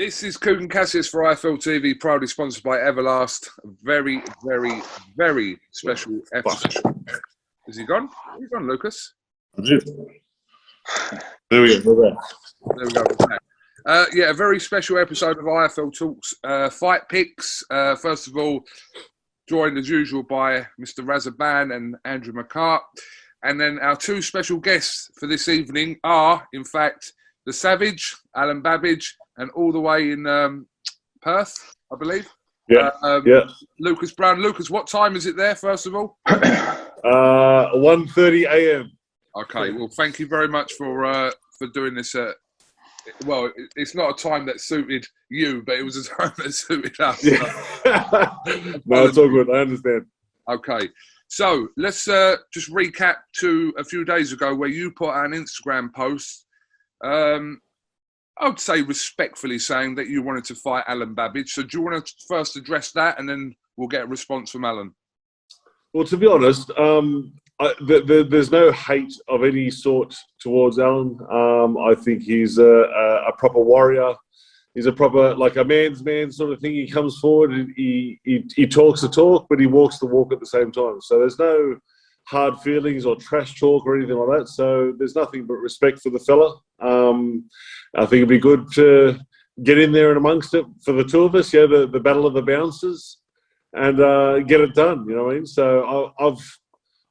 This is KUGAN CASSIUS for IFL TV, proudly sponsored by Everlast. A very, very, very special episode. Is he gone? He's gone, Lucas. There we go. There we go. Yeah, a very special episode of IFL Talks. Fight picks. First of all, joined as usual by Mr. Benn and Andrew McCart. And then our two special guests for this evening are, in fact, the Savage, ALEN BABIC, and all the way in Perth, I believe. Yeah. Lucas Brown. Lucas, what time is it there, first of all? 1:30 a.m. Okay, well, thank you very much for doing this. Well, it's not a time that suited you, but it was a time that suited us. Yeah. No, it's all good. I understand. Okay, so let's just recap to a few days ago where you put out an Instagram post. I would say respectfully saying that you wanted to fight ALEN BABIC. So do you want to first address that, and then we'll get a response from ALEN? Well, to be honest, there's no hate of any sort towards ALEN. I think he's a proper warrior. He's a proper, like a man's man sort of thing. He comes forward and he talks the talk, but he walks the walk at the same time. So there's no hard feelings or trash talk or anything like that. So there's nothing but respect for the fella. I think it'd be good to get in there and amongst it for the two of us. Yeah, the battle of the bouncers, and get it done. You know what I mean? So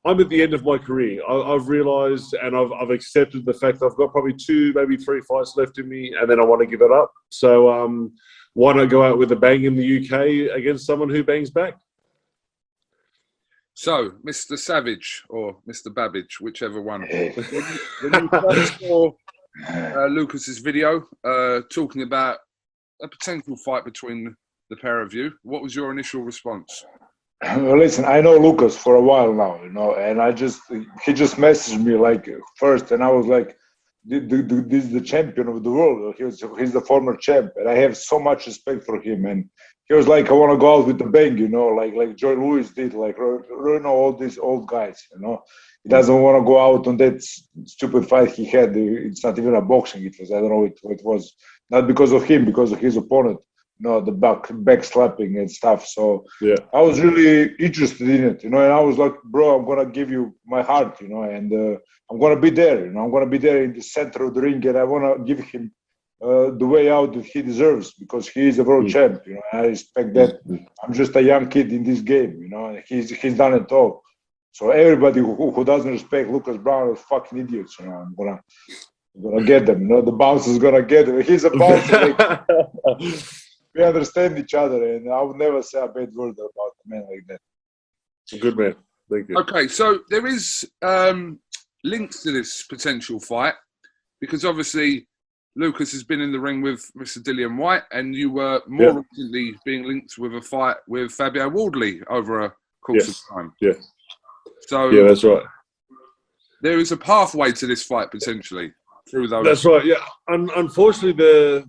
I'm at the end of my career. I've realised and I've accepted the fact that I've got probably 2, maybe 3 fights left in me, and then I want to give it up. So why not go out with a bang in the UK against someone who bangs back? So, Mr. Savage or Mr. BABIC, whichever one. When you first saw Lucas's video talking about a potential fight between the pair of you, what was your initial response? Well, listen, I know Lucas for a while now, you know, and he just messaged me like first, and I was like, this is the champion of the world. He's the former champ, and I have so much respect for him. And he was like, I want to go out with the bang, you know, like Joy Lewis did, like, you know, all these old guys, you know. He doesn't want to go out on that stupid fight he had. It's not even a boxing. It was, I don't know what it was. Not because of him, because of his opponent. You know, the back slapping and stuff. So yeah, I was really interested in it, you know, and I was like, bro, I'm going to give you my heart, you know, and I'm going to be there, you know, I'm going to be there in the center of the ring, and I want to give him the way out that he deserves, because he is a world champ, you know, and I respect that. I'm just a young kid in this game, you know, and he's done it all. So everybody who doesn't respect Lucas Brown is fucking idiots, you know. I'm gonna get them, you know, the bouncer's going to get them. He's a bouncer. We understand each other, and I would never say a bad word about a man like that. Good man. Thank you. Okay, so there is links to this potential fight, because obviously Lucas has been in the ring with Mr. Dillian Whyte, and you were more recently being linked with a fight with Fabio Wardley over a course of time. Yeah. So yeah, that's right. There is a pathway to this fight potentially. That's right, yeah. Unfortunately,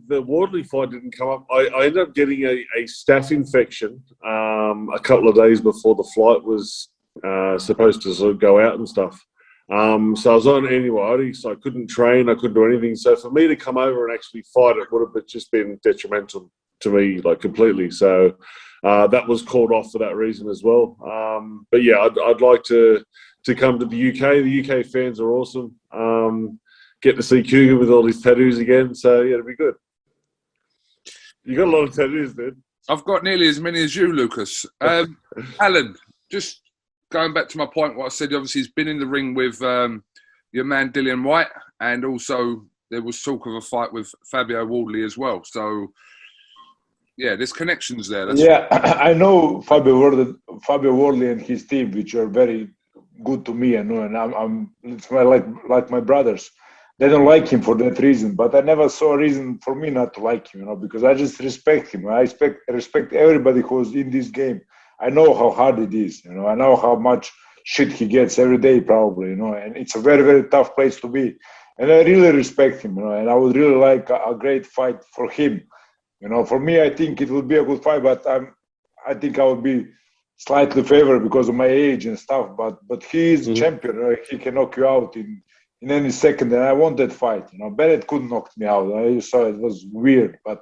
the Wardley fight didn't come up. I ended up getting a staph infection a couple of days before the flight was supposed to sort of go out and stuff. So I was on antibiotics, so I couldn't train, I couldn't do anything. So for me to come over and actually fight, it would have just been detrimental to me, like completely. So that was called off for that reason as well. But yeah, I'd like to come to the UK. The UK fans are awesome. Get to see KUGAN with all his tattoos again, so yeah, it'll be good. You got a lot of tattoos, dude. I've got nearly as many as you, Lucas. ALEN, just going back to my point, what I said, obviously he's been in the ring with your man Dillian Whyte, and also there was talk of a fight with Fabio Wardley as well. So yeah, there's connections there. I know Fabio Wardley and his team, which are very good to me, and it's like my brothers. They don't like him for that reason, but I never saw a reason for me not to like him, you know, because I just respect him. I respect everybody who's in this game. I know how hard it is, you know. I know how much shit he gets every day, probably, you know, and it's a very, very tough place to be. And I really respect him, you know, and I would really like a great fight for him. You know, for me, I think it would be a good fight, but I think I would be slightly favored because of my age and stuff. But he is a champion, right? He can knock you out in any second, and I want that fight. You know, Bennett couldn't knock me out. I saw it was weird, but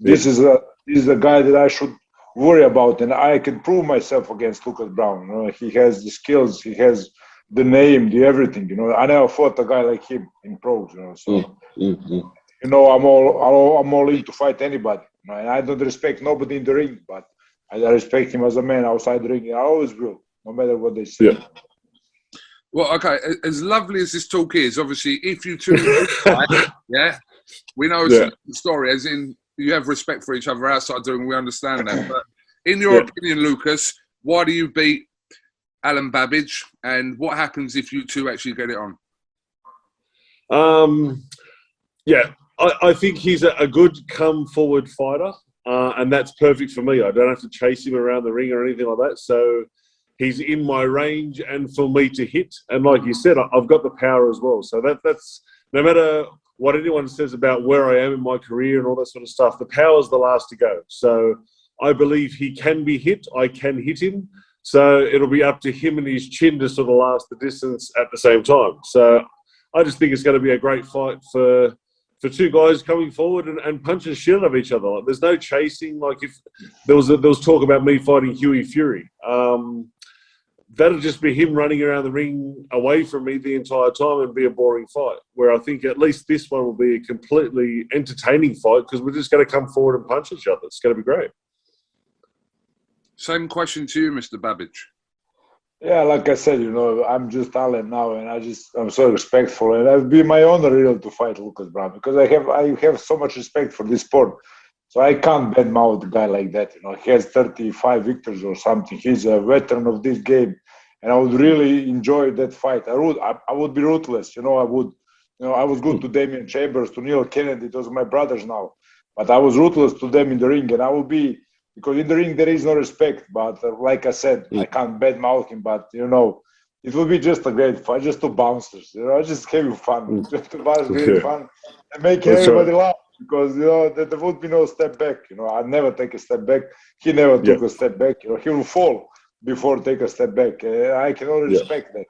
this is a guy that I should worry about, and I can prove myself against Lucas Brown. You know, he has the skills, he has the name, the everything. You know, I never fought a guy like him in pros. You know, so you know, I'm all in to fight anybody. You know, and I don't respect nobody in the ring, but I respect him as a man outside the ring. And I always will, no matter what they say. Yeah. Well, okay. As lovely as this talk is, obviously, if you two fight, yeah, we know it's a story. As in, you have respect for each other outside the ring. We understand that. But in your opinion, Lucas, why do you beat ALEN BABIC, and what happens if you two actually get it on? I think he's a good come-forward fighter, and that's perfect for me. I don't have to chase him around the ring or anything like that. So he's in my range and for me to hit. And like you said, I've got the power as well. So that's no matter what anyone says about where I am in my career and all that sort of stuff, the power's the last to go. So I believe he can be hit. I can hit him. So it'll be up to him and his chin to sort of last the distance at the same time. So I just think it's going to be a great fight for two guys coming forward and punching shit out of each other. Like, there's no chasing. Like, if there was talk about me fighting Hughie Fury, that'll just be him running around the ring away from me the entire time and be a boring fight. Where I think at least this one will be a completely entertaining fight because we're just going to come forward and punch each other. It's going to be great. Same question to you, Mr. BABIC. Yeah, like I said, you know, I'm just ALEN now, and I'm so respectful, and it'd be my honor really to fight Lucas Brown because I have so much respect for this sport. So I can't badmouth a guy like that. You know, he has 35 victories or something. He's a veteran of this game, and I would really enjoy that fight. I would be ruthless. You know, I would. You know, I was good to Damian Chambers, to Neil Kennedy. Those are my brothers now, but I was ruthless to them in the ring, and I will be. Because in the ring there is no respect, but like I said, I can't badmouth him. But you know, it will be just a great fight, just two bouncers. You know, just having fun, just two bouncers having fun, and making everybody laugh. Because you know there would be no step back. You know, I never take a step back. He never took a step back. You know, he will fall before take a step back. I can only respect that.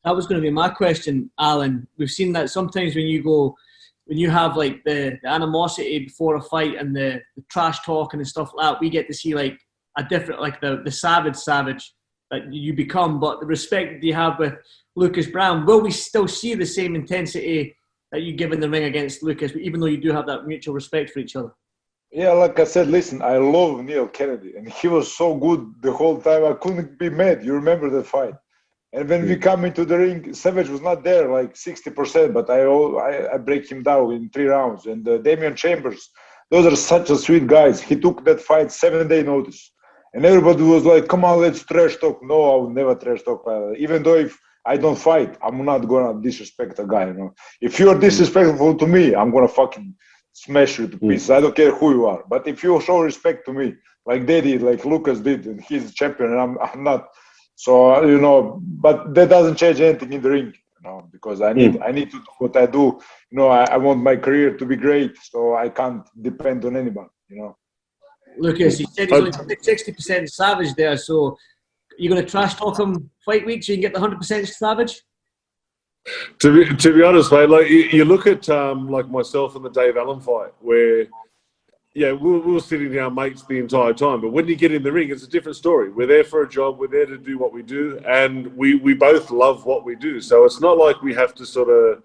That was going to be my question, Alan. We've seen that sometimes when you have like the animosity before a fight and the trash talking and stuff like that, we get to see like a different, like the savage that you become. But the respect that you have with Lucas Brown, will we still see the same intensity that you give in the ring against Lucas, even though you do have that mutual respect for each other? Yeah, like I said, listen, I love Neil Kennedy, and he was so good the whole time. I couldn't be mad. You remember that fight? And when we come into the ring, Savage was not there, like 60%, but I break him down in 3 rounds. And Damian Chambers, those are such a sweet guys. He took that fight 7-day notice. And everybody was like, come on, let's trash talk. No, I will never trash talk. Even though if I don't fight, I'm not going to disrespect a guy. You know? If you're disrespectful to me, I'm going to fucking smash you to pieces. I don't care who you are. But if you show respect to me, like they did, like Lucas did, and he's a champion, and I'm not. So, you know, but that doesn't change anything in the ring, you know, because I need to do what I do. You know, I want my career to be great, so I can't depend on anybody, you know. Lucas, you said he's only 60% Savage there, so you're going to trash talk him fight week so you can get the 100% Savage? To be honest, mate, like you look at like myself and the Dave Allen fight where, yeah, we were sitting down mates the entire time. But when you get in the ring, it's a different story. We're there for a job. We're there to do what we do. And we both love what we do. So it's not like we have to sort of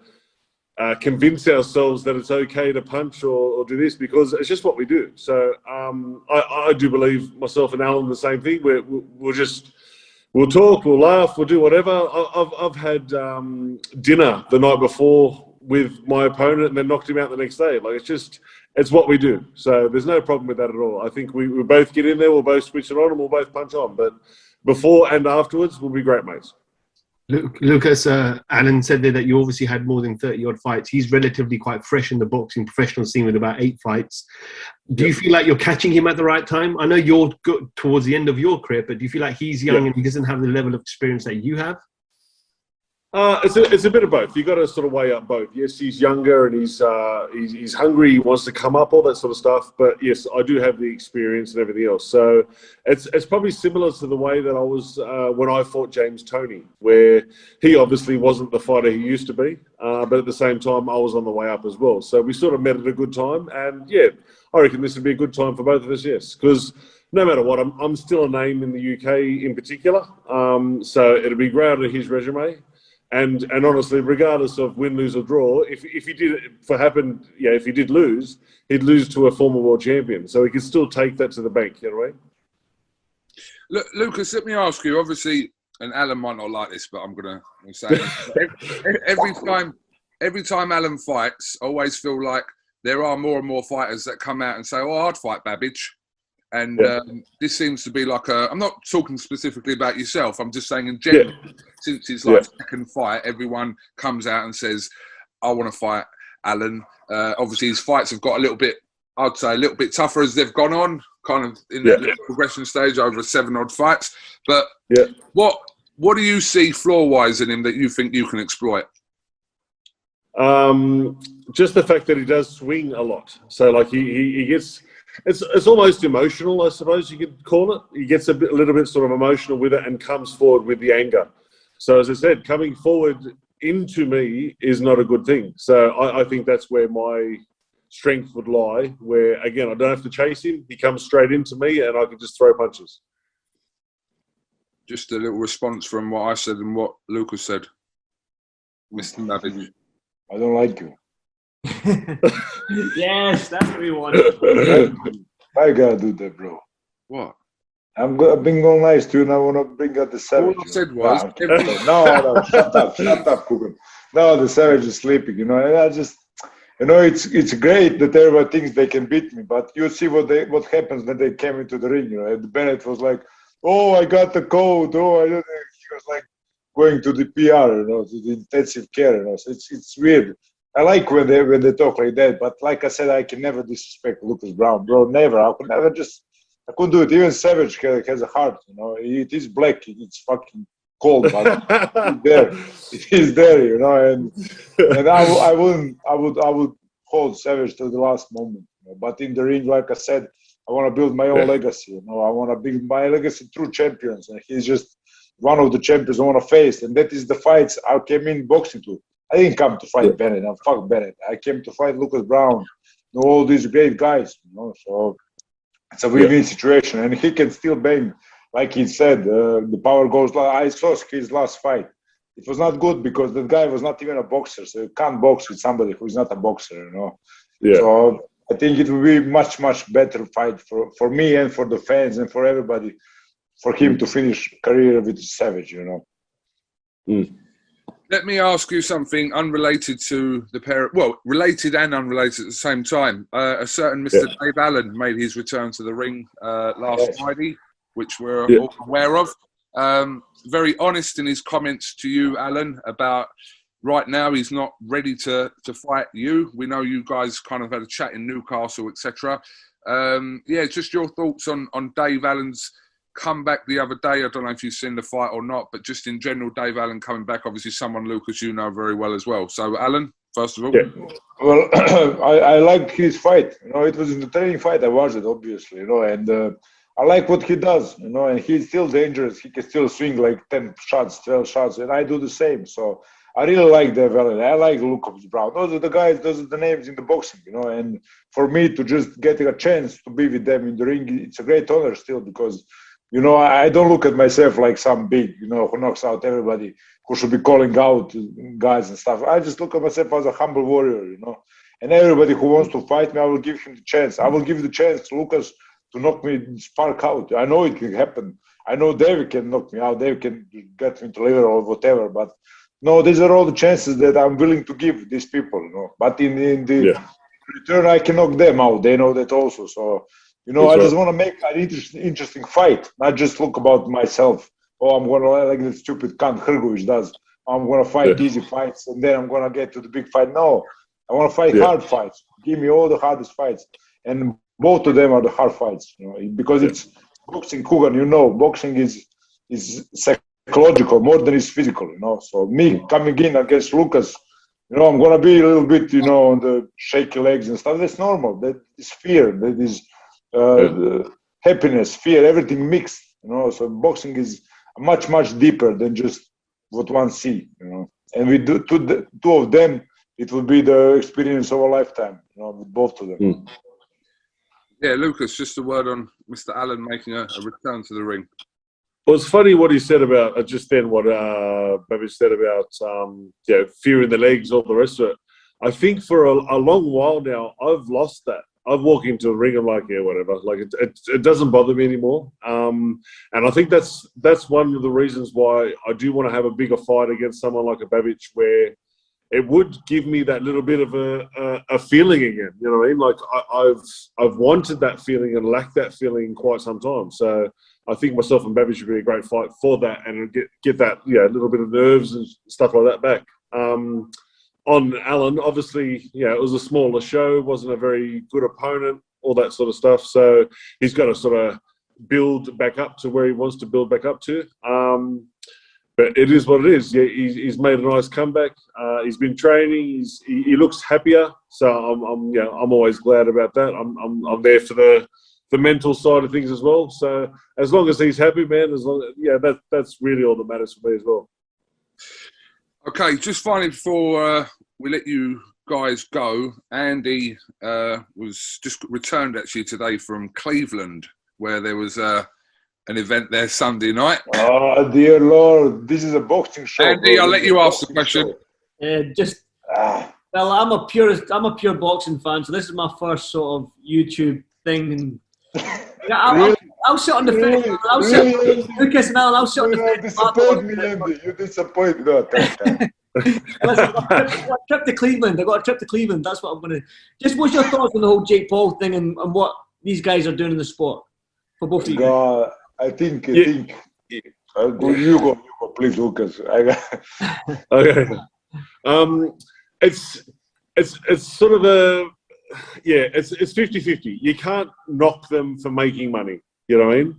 convince ourselves that it's okay to punch or do this because it's just what we do. So I do believe myself and Alan the same thing. We'll talk, we'll laugh, we'll do whatever. I've had dinner the night before with my opponent and then knocked him out the next day. Like, it's what we do. So there's no problem with that at all. I think we both get in there, we'll both switch it on and we'll both punch on. But before and afterwards, we'll be great mates. Lucas, Alan said there that you obviously had more than 30-odd fights. He's relatively quite fresh in the boxing professional scene with about 8 fights. Do you feel like you're catching him at the right time? I know you're good towards the end of your career, but do you feel like he's young and he doesn't have the level of experience that you have? It's a bit of both. You've got to sort of weigh up both. Yes, he's younger and he's hungry. He wants to come up, all that sort of stuff. But yes, I do have the experience and everything else. So it's probably similar to the way that I was when I fought James Toney, where he obviously wasn't the fighter he used to be, but at the same time I was on the way up as well. So we sort of met at a good time, and yeah, I reckon this would be a good time for both of us. Yes, because no matter what, I'm still a name in the UK in particular. So it'll be great on his resume. And honestly, regardless of win, lose or draw, if he did if he did lose, he'd lose to a former world champion. So he could still take that to the bank, you know what I mean? Look, Lucas, let me ask you. Obviously, and Alan might not like this, but I'm gonna say it. every time Alan fights, I always feel like there are more and more fighters that come out and say, "Oh, I'd fight Babic." And this seems to be like I'm not talking specifically about yourself. I'm just saying in general, since his second fight, everyone comes out and says, I want to fight Alan. Obviously, his fights have got a little bit, I'd say, a little bit tougher as they've gone on, kind of in the progression stage over 7-odd fights. But what do you see floor-wise in him that you think you can exploit? Just the fact that he does swing a lot. So, like, he gets... It's almost emotional, I suppose you could call it. He gets a little bit sort of emotional with it and comes forward with the anger. So as I said, coming forward into me is not a good thing. So I think that's where my strength would lie, where, again, I don't have to chase him. He comes straight into me and I can just throw punches. Just a little response from what I said and what Lucas said. Mr. Babic. I don't like you. Yes, that's what we want. I gotta do that, bro. What? I've been going nice to you, and I want to bring out the savage. All I said was... No, shut up, KUGAN. No, the savage is sleeping, you know, and I just... You know, it's great that everybody thinks they can beat me, but you see what happens when they came into the ring, you know, and Bennett was like, oh, I got the code, oh, I don't know. He was like going to the PR, you know, to the intensive care, you know, so it's weird. I like when they talk like that, but like I said, I can never disrespect Lucas Browne, bro. Never. I couldn't do it. Even Savage has a heart, you know. It is black. It's fucking cold, but it's there. It is there, you know. And I would hold Savage to the last moment. You know? But in the ring, like I said, I want to build my own legacy. You know, I want to build my legacy through champions, and he's just one of the champions I want to face. And that is the fights I came in boxing to. I didn't come to fight Bennett. Fuck Bennett. I came to fight Lucas Browne. You know, all these great guys. You know, so it's a win-win situation, and he can still bang. Like he said, the power goes. I saw his last fight. It was not good because that guy was not even a boxer. So you can't box with somebody who is not a boxer. You know. Yeah. So I think it will be much better fight for me and for the fans and for everybody, for him to finish career with Savage. You know. Mm. Let me ask you something unrelated to the pair. Well, related and unrelated at the same time. A certain Mr. Dave Allen made his return to the ring last Friday, which we're all aware of. Very honest in his comments to you, Alan, about right now he's not ready to fight you. We know you guys kind of had a chat in Newcastle, etc. Just your thoughts on Dave Allen's comeback the other day. I don't know if you've seen the fight or not, but just in general, Dave Allen coming back, obviously someone, Lucas, you know very well as well. So, Alan, first of all. Yeah. Well, I like his fight. You know, it was in the training fight. I watched it, obviously, you know, and I like what he does, you know, and he's still dangerous. He can still swing like 10 shots, 12 shots, and I do the same. So I really like Dave Allen. I like Lucas Browne. Those are the guys, those are the names in the boxing, you know, and for me to just get a chance to be with them in the ring, it's a great honor still because, you know, I don't look at myself like some big, you know, who knocks out everybody, who should be calling out guys and stuff. I just look at myself as a humble warrior, you know. And everybody who wants to fight me, I will give him the chance. I will give the chance to Lucas to knock me spark out. I know it can happen. I know David can knock me out. David can get me to liver or whatever. But no, these are all the chances that I'm willing to give these people, you know. But in the return, I can knock them out. They know that also. So, you know, I just want to make an interesting fight, not just look about myself. Oh, I'm going to, like that stupid cunt Hrgovic does. I'm going to fight easy fights, and then I'm going to get to the big fight. No, I want to fight hard fights. Give me all the hardest fights. And both of them are the hard fights, you know, because it's boxing, KUGAN, you know, boxing is second psychological more than it's physical, you know. So me coming in against Lucas, you know, I'm gonna be a little bit, you know, on the shaky legs and stuff. That's normal. That is fear. That is happiness, fear, everything mixed, you know. So boxing is much deeper than just what one see, you know. And we do two of them, it will be the experience of a lifetime, you know, with both of them. Yeah, Lucas, just a word on Mr. Allen making a return to the ring. Well, it's funny what he said about just then. What Babic said about fear in the legs, all the rest of it. I think for a long while now, I've lost that. I've walked into the ring, I'm like, yeah, whatever. Like it doesn't bother me anymore. And I think that's one of the reasons why I do want to have a bigger fight against someone like a Babic, where it would give me that little bit of a feeling again. You know what I mean? Like I've wanted that feeling and lacked that feeling quite some time. So I think myself and Babic would be a great fight for that, and get that little bit of nerves and stuff like that back. On Allen, obviously, it was a smaller show, wasn't a very good opponent, all that sort of stuff. So he's got to sort of build back up to where he wants to build back up to. But it is what it is. Yeah, he's made a nice comeback. He's been training. He looks happier. So I'm always glad about that. I'm there for the mental side of things as well. So as long as he's happy, man, that's really all that matters for me as well. Okay, just finally before we let you guys go, Andy was just returned actually today from Cleveland, where there was an event there Sunday night. Oh dear Lord, this is a boxing show. Andy, I'll let you ask the question. Well, I'm a pure boxing fan, so this is my first sort of YouTube thing. And I'll sit on the fence. Lucas and Alan, I'll sit on the fence. Disappoint me, Andy. You disappoint me. No, Listen, I got a trip to Cleveland. That's what I'm going to... Just what's your thoughts on the whole Jake Paul thing and what these guys are doing in the sport? For both of you. God, I think you go, please, Lucas. Okay. It's sort of a... Yeah, it's 50-50. You can't knock them for making money. You know what I mean?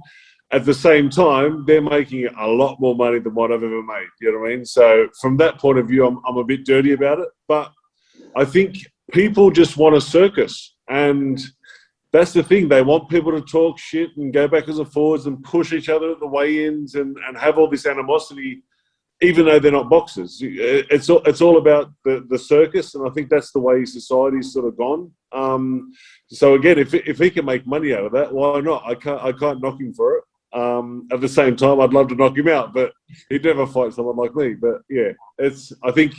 At the same time, they're making a lot more money than what I've ever made. You know what I mean? So from that point of view, I'm a bit dirty about it. But I think people just want a circus. And that's the thing. They want people to talk shit and go backwards and forwards and push each other at the weigh-ins and have all this animosity, even though they're not boxers. It's all about the circus, and I think that's the way society's sort of gone. So again, if he can make money out of that, why not? I can't knock him for it. At the same time, I'd love to knock him out, but he'd never fight someone like me. But yeah, I think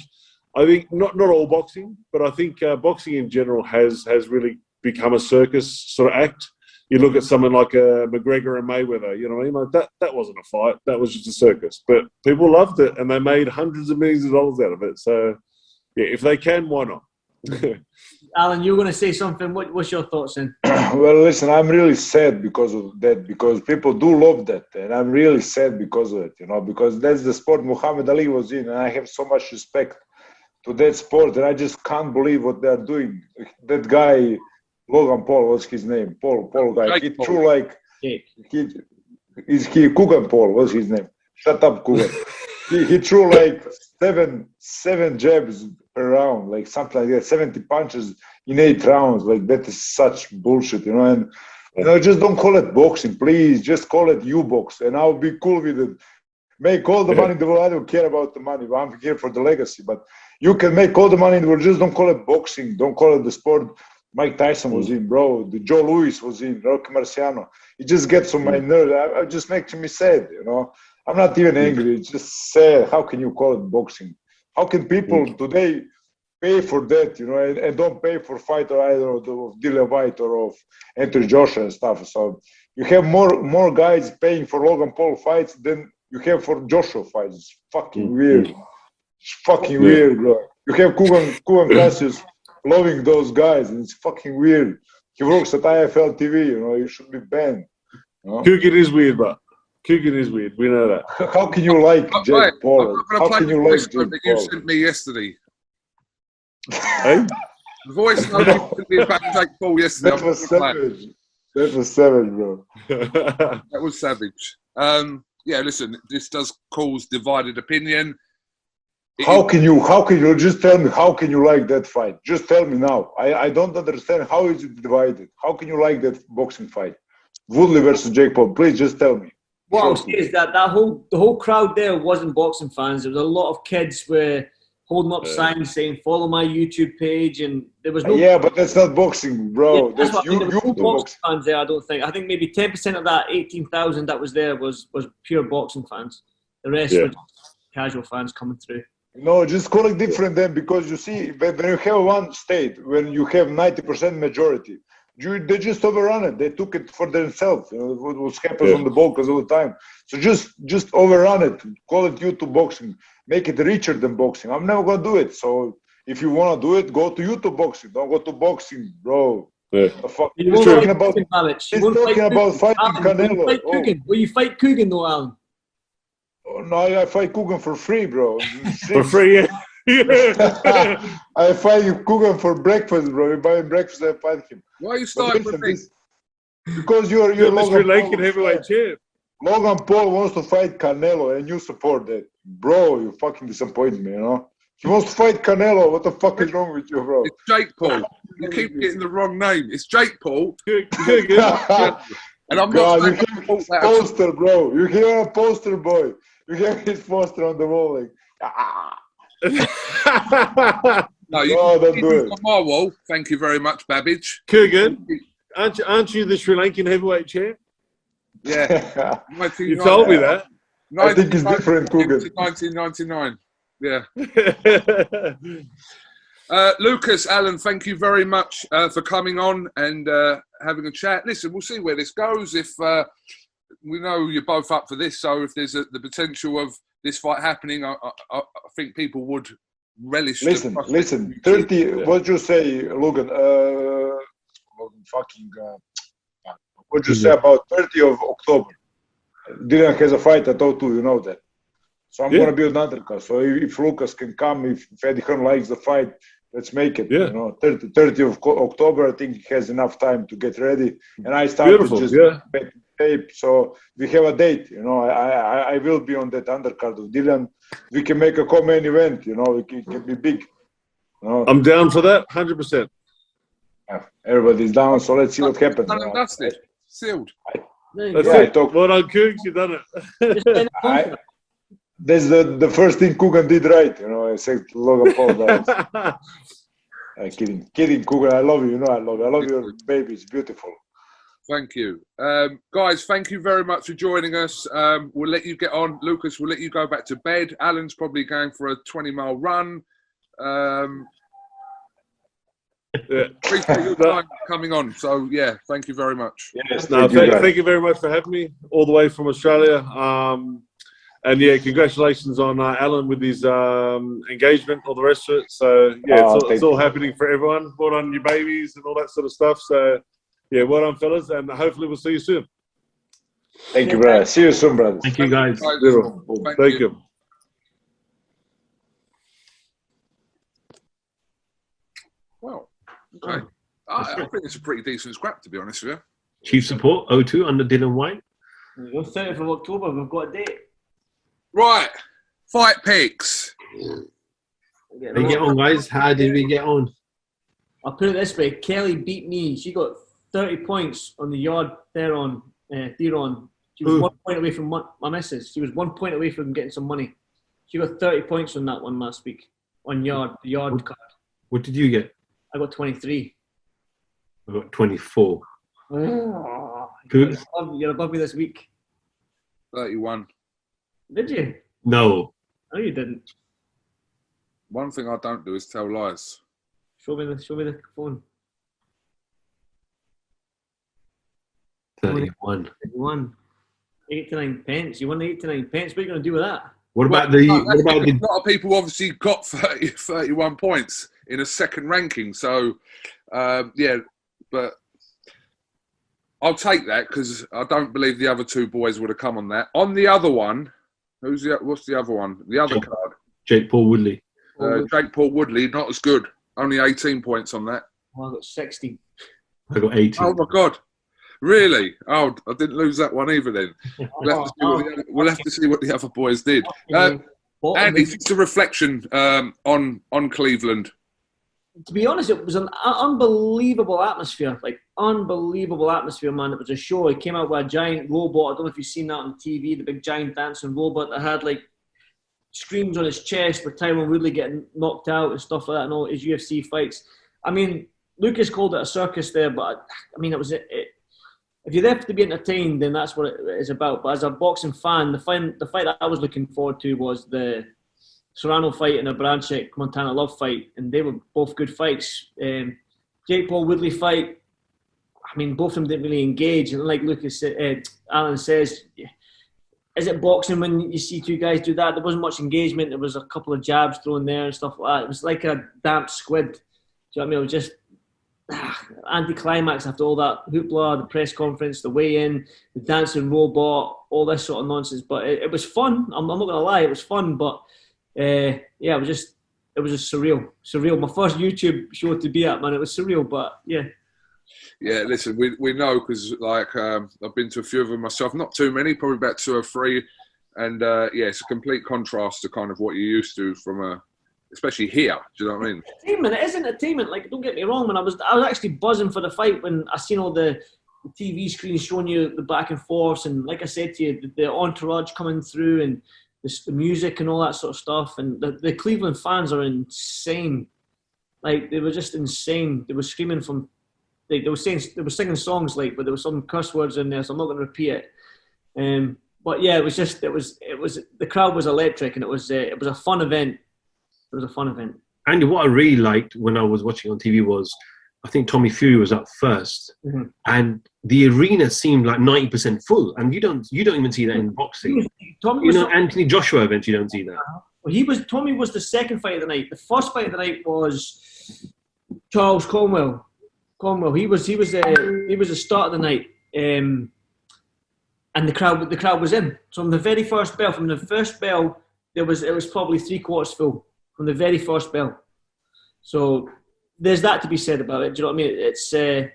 not all boxing, but I think boxing in general has really become a circus sort of act. You look at someone like McGregor and Mayweather, you know what I mean? Like that wasn't a fight. That was just a circus. But people loved it, and they made hundreds of millions of dollars out of it. So, yeah, if they can, why not? Alan, you were going to say something. What's your thoughts then? Well, listen, I'm really sad because of that, because people do love that. And I'm really sad because of it, you know, because that's the sport Muhammad Ali was in. And I have so much respect to that sport. And I just can't believe what they're doing. That guy... Logan Paul, what's his name? Paul guy. He threw like KUGAN Paul, what's his name? Shut up, KUGAN. he threw like seven jabs per round, like something like that, 70 punches in 8 rounds. Like that is such bullshit, you know. And just don't call it boxing, please. Just call it U-box, and I'll be cool with it. Make all the money in the world. I don't care about the money. I'm here for the legacy, but you can make all the money in the world. Just don't call it boxing. Don't call it the sport. Mike Tyson was in, bro. The Joe Louis was in, Rocky Marciano. It just gets on my nerves. It just makes me sad, you know. I'm not even angry. It's just sad. How can you call it boxing? How can people today pay for that, you know, and don't pay for fight or either of Dillian White or of Anthony Joshua and stuff? So you have more guys paying for Logan Paul fights than you have for Joshua fights. It's fucking weird. It's fucking weird, bro. You have KUGAN CASSIUS loving those guys, and it's fucking weird. He works at IFL TV, you know, he should be banned. You know? KUGAN is weird, but KUGAN is weird. We know that. How can you like Jake Paul? How can you like Jake Paul? That you sent me yesterday. Hey? The voice note you sent me about Jake Paul yesterday. That was savage. That was savage, bro. That was savage. yeah, listen, this does cause divided opinion. How can you just tell me, how can you like that fight? Just tell me now. I don't understand, how is it divided? How can you like that boxing fight? Woodley versus Jake Paul, please just tell me. What I'll say is that the whole crowd there wasn't boxing fans. There was a lot of kids were holding up signs saying "Follow my YouTube page," and there was no. Yeah, but that's not boxing, bro. Yeah, that's you. There was no boxing boxing fans there. I don't think. I think maybe 10% of that 18,000 that was there was pure boxing fans. The rest were just casual fans coming through. No, just call it different then, because you see, when you have one state, when you have 90% majority, they just overrun it. They took it for themselves. You know, what happens on the Balkans all the time. So just overrun it. Call it YouTube boxing. Make it richer than boxing. I'm never gonna do it. So if you wanna do it, go to YouTube boxing. Don't go to boxing, bro. Yeah. The fuck? You He's won't talking about fighting Canelo. Will you fight Kugan though, Alan? Oh, no, I fight Kugan for free, bro. For free, yeah. I fight Kugan for breakfast, bro. You buy him breakfast, I fight him. Why are you starting with this? Because you're the Sri Lankan heavyweight champ. Logan Paul wants to fight Canelo, and you support that, bro. You fucking disappoint me, you know. He wants to fight Canelo. What the fuck is wrong with you, bro? It's Jake Paul. You keep getting the wrong name. It's Jake Paul. And I'm not saying you have poster, bro. You hear a poster, boy. You have his poster on the wall, like. No, you don't do it on my wall. Thank you very much, Babbage. Kugan, aren't you the Sri Lankan heavyweight champ? Yeah. You told me that. I think it's different, Kugan. 1999. Yeah. Lucas, Alan, thank you very much for coming on and having a chat. Listen, we'll see where this goes. If we know you're both up for this, so if there's the potential of this fight happening, I think people would relish. Listen. 30. What you say, Logan? What you say about 30 of October? Dylan has a fight at O2, you know that. So I'm gonna be on undercard. So if Lucas can come, if Eddie Hearn likes the fight, let's make it. Yeah. You know, 30 of October. I think he has enough time to get ready. And I started just making tape. So we have a date. You know, I will be on that undercard of Dylan. We can make a co-main event. You know, it can be big. You know? I'm down for that, 100%. Everybody's down. So let's see what happens. That's it. Sealed. That's it. Well done, Cougs. You've done it. That's the first thing Kugan did right, you know. I said Logan Paul dies. Kidding, Kugan. I love you. You know, I love you. I love your baby. It's beautiful. Thank you, guys. Thank you very much for joining us. We'll let you get on, Lucas. We'll let you go back to bed. Alan's probably going for a 20-mile run. Appreciate your time coming on. So yeah, thank you very much. Yes, thank you very much for having me all the way from Australia. And yeah, congratulations on Alan with his engagement, all the rest of it. So yeah, it's all happening for everyone. Well done, your babies and all that sort of stuff. So yeah, well done, fellas, and hopefully we'll see you soon. Thank you, brother. See you soon, brother. Thank you, guys. Thank you. Well, okay. I think it's a pretty decent scrap, to be honest with you. Chief support, O2 under Dylan White. On 30th of October, we've got a date. Right, fight picks. We get on, guys. How did we get on? I'll put it this way: Kelly beat me. She got 30 points on the yard there on Theron. She was 1 point away from my missus. She was 1 point away from getting some money. She got 30 points on that one last week on the yard card. What did you get? I got 23. I got 24. Oh, Good. You're above me this week. 31. Did you? No. No, you didn't. One thing I don't do is tell lies. Show me the phone. 31. 31. 89 pence. You won 89 pence. What are you going to do with that? What about a lot of people obviously got 31 points in a second ranking. So, yeah, but I'll take that because I don't believe the other two boys would have come on that. On the other one, what's the other one? The other card? Jake Paul Woodley. Jake Paul Woodley, not as good. Only 18 points on that. Oh, I got 60. I got 18. Oh, my God. Really? Oh, I didn't lose that one either. Then we'll have to see what the other boys did. Andy, just a reflection on Cleveland. To be honest, it was an unbelievable atmosphere. Like, unbelievable atmosphere, man. It was a show. It came out with a giant robot. I don't know if you've seen that on TV, the big giant dancing robot that had, like, screams on his chest with Tyron Woodley getting knocked out and stuff like that and all his UFC fights. I mean, Lucas called it a circus there, but, I mean, if you're there to be entertained, then that's what it is about. But as a boxing fan, the fight that I was looking forward to was the Serrano fight and a Branchek-Montana Love fight, and they were both good fights. Jake Paul Woodley fight, I mean, both of them didn't really engage. And like Alan says, is it boxing when you see two guys do that? There wasn't much engagement. There was a couple of jabs thrown there and stuff like that. It was like a damp squid. Do you know what I mean? It was just anticlimax after all that hoopla, the press conference, the weigh-in, the dancing robot, all this sort of nonsense. But it was fun. I'm not going to lie, it was fun. But it was just surreal. My first YouTube show to be at, man. It was surreal, but yeah. Yeah, listen, we know because I've been to a few of them myself. Not too many, probably about 2 or 3. And it's a complete contrast to kind of what you're used to from especially here. Do you know what I mean? Entertainment. It is entertainment. Like, don't get me wrong, man. I was actually buzzing for the fight when I seen all the TV screens showing you the back and forths, and like I said to you, the entourage coming through and the music and all that sort of stuff. And the Cleveland fans are insane. Like, they were just insane. They were screaming from. They were singing songs, like, but there were some curse words in there, so I'm not going to repeat it. But yeah, it was the crowd was electric, and it was a fun event. It was a fun event. Andy, what I really liked when I was watching on TV was, I think Tommy Fury was up first, and the arena seemed like 90% full, and you don't even see that in boxing. Anthony Joshua events, you don't see that. Well, Tommy was the second fight of the night. The first fight of the night was Charles Cromwell. He was the start of the night, and the crowd was in. So from the very first bell, it was probably 3/4 full from the very first bell. So there's that to be said about it. Do you know what I mean? It's they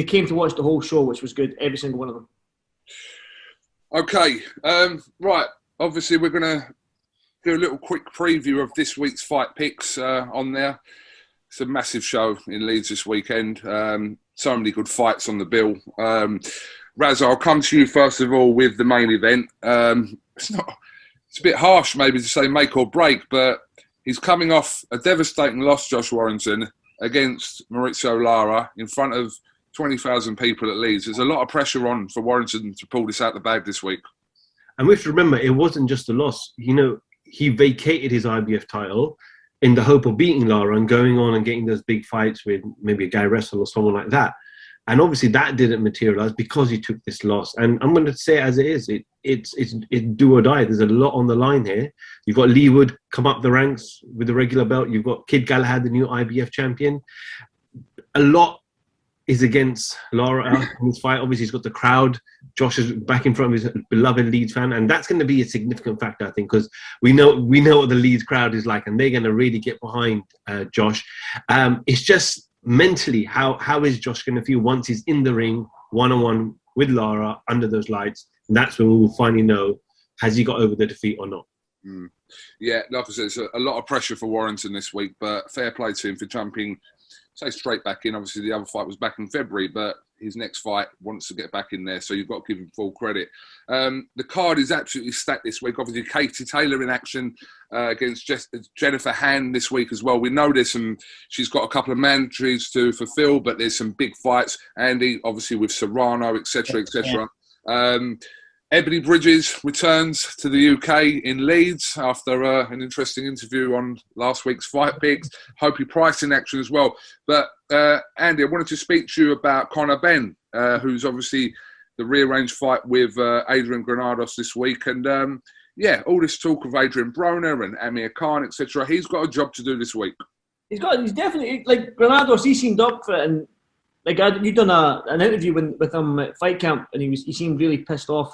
came to watch the whole show, which was good. Every single one of them. Okay, right. Obviously, we're gonna do a little quick preview of this week's fight picks on there. It's a massive show in Leeds this weekend. So many good fights on the bill. Raz, I'll come to you first of all with the main event. It's a bit harsh maybe to say make or break, but he's coming off a devastating loss, Josh Warrington, against Maurizio Lara in front of 20,000 people at Leeds. There's a lot of pressure on for Warrington to pull this out the bag this week. And we have to remember, it wasn't just a loss. You know, he vacated his IBF title in the hope of beating Lara and going on and getting those big fights with maybe a Guy Russell or someone like that. And obviously that didn't materialize because he took this loss. And I'm going to say it as it is. It's do or die. There's a lot on the line here. You've got Lee Wood come up the ranks with the regular belt. You've got Kid Galahad, the new IBF champion. A lot is against Lara in this fight. Obviously, he's got the crowd. Josh is back in front of his beloved Leeds fan, and that's going to be a significant factor, I think, because we know what the Leeds crowd is like, and they're going to really get behind Josh. It's just mentally, how is Josh going to feel once he's in the ring, one-on-one with Lara under those lights? And that's when we will finally know, has he got over the defeat or not? Yeah, like I said, it's a lot of pressure for Warrington this week, but fair play to him for jumping straight back in. Obviously, the other fight was back in February, but his next fight wants to get back in there, so you've got to give him full credit. The card is absolutely stacked this week. Obviously, Katie Taylor in action against Jennifer Han this week as well. We know she's got a couple of mandatories to fulfill, but there's some big fights. Andy, obviously, with Serrano, etc., etc. Ebony Bridges returns to the UK in Leeds after an interesting interview on last week's Fight Picks. Hopey Price in action as well. But Andy, I wanted to speak to you about Conor Benn, who's obviously the rearranged fight with Adrian Granados this week. And all this talk of Adrian Broner and Amir Khan, etc. He's got a job to do this week. He's definitely, like, Granados, he seemed up for it. And like, you'd done an interview with him at Fight Camp, and he seemed really pissed off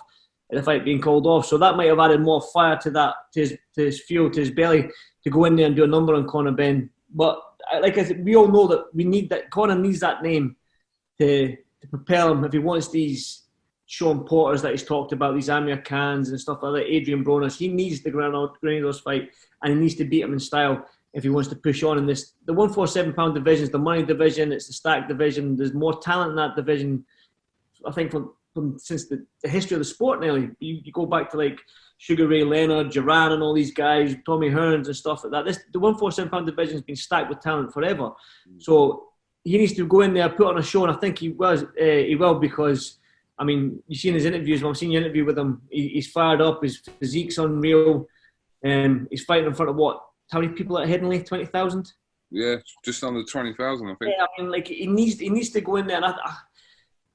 at the fight being called off. So that might have added more fire to his fuel, to his belly, to go in there and do a number on Conor Benn. But like I said, we all know that we need that. Conor needs that name to propel him, if he wants these Sean Porters that he's talked about, these Amir Khans and stuff like that, Adrian Browners, he needs the Granados fight, and he needs to beat him in style if he wants to push on in this. The 147-pound division is the money division. It's the stacked division. There's more talent in that division. I think from since the history of the sport, nearly. You go back to like Sugar Ray Leonard, Duran, and all these guys, Tommy Hearns and stuff like that. The 147-pound division has been stacked with talent forever. So he needs to go in there, put on a show, and I think he will, because, I mean, you've seen his interviews. I've seen your interview with him. He's fired up. His physique's unreal. He's fighting in front of what? How many people at Headingley? 20,000? Yeah, just under 20,000, I think. Yeah, I mean, like, he needs to go in there. And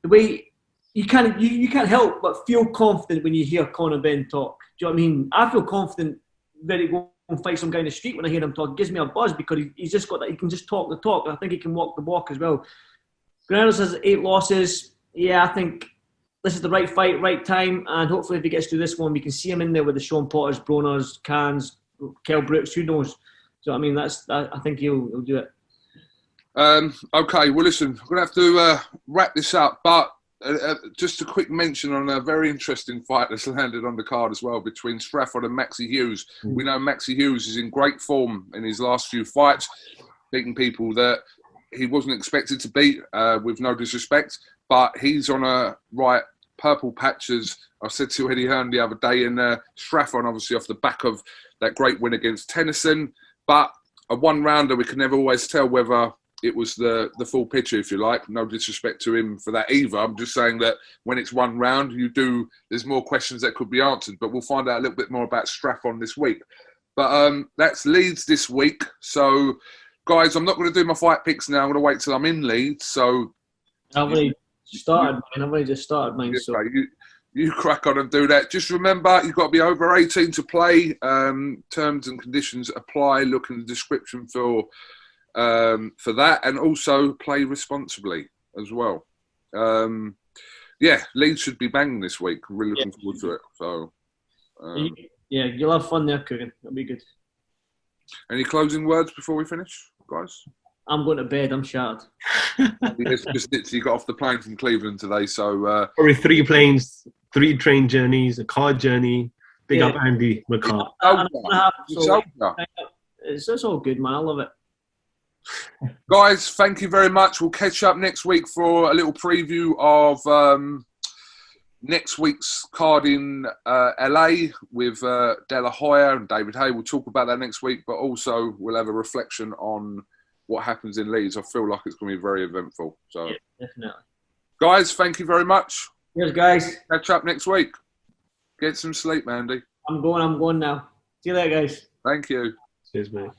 the way you can't help but feel confident when you hear Conor Benn talk. Do you know what I mean? I feel confident ready to go and fight some guy in the street when I hear him talk. It gives me a buzz because he's just got that. He can just talk the talk. And I think he can walk the walk as well. Granados has 8 losses. Yeah, I think this is the right fight, right time, and hopefully if he gets through this one, we can see him in there with the Sean Porters, Browners, Khans, Kell Brooks, who knows? So I mean, I think he'll do it. Okay, well listen, we're going to have to wrap this up, but just a quick mention on a very interesting fight that's landed on the card as well between Strafford and Maxi Hughes. We know Maxi Hughes is in great form in his last few fights, beating people that he wasn't expected to beat, with no disrespect, but he's on a right purple patches. I said to Eddie Hearn the other day, in Strafford, obviously off the back of that great win against Tennyson, but a one-rounder, we can never always tell whether it was the full picture, if you like. No disrespect to him for that either. I'm just saying that when it's one round, there's more questions that could be answered, but we'll find out a little bit more about Strafford this week. But that's Leeds this week. So, guys, I'm not going to do my fight picks now. I'm going to wait till I'm in Leeds. So I've already just started mine. So. You crack on and do that. Just remember, you've got to be over 18 to play. Terms and conditions apply. Look in the description for that, and also play responsibly as well. Leeds should be banging this week. I'm really looking forward to it. So, you'll have fun there, Kugan. It'll be good. Any closing words before we finish, guys? I'm going to bed. I'm shattered. It's just literally got off the plane from Cleveland today, so probably 3 planes, 3 train journeys, a car journey. Big up Andy McCart. It's all good, man. I love it. Guys, thank you very much. We'll catch up next week for a little preview of next week's card in LA with De La Hoya and David Hay. We'll talk about that next week, but also we'll have a reflection on what happens in Leeds. I feel like it's going to be very eventful. So, yeah, definitely. Guys, thank you very much. Cheers, guys. Catch up next week. Get some sleep, Mandy. I'm going now. See you later, guys. Thank you. Cheers, mate. One.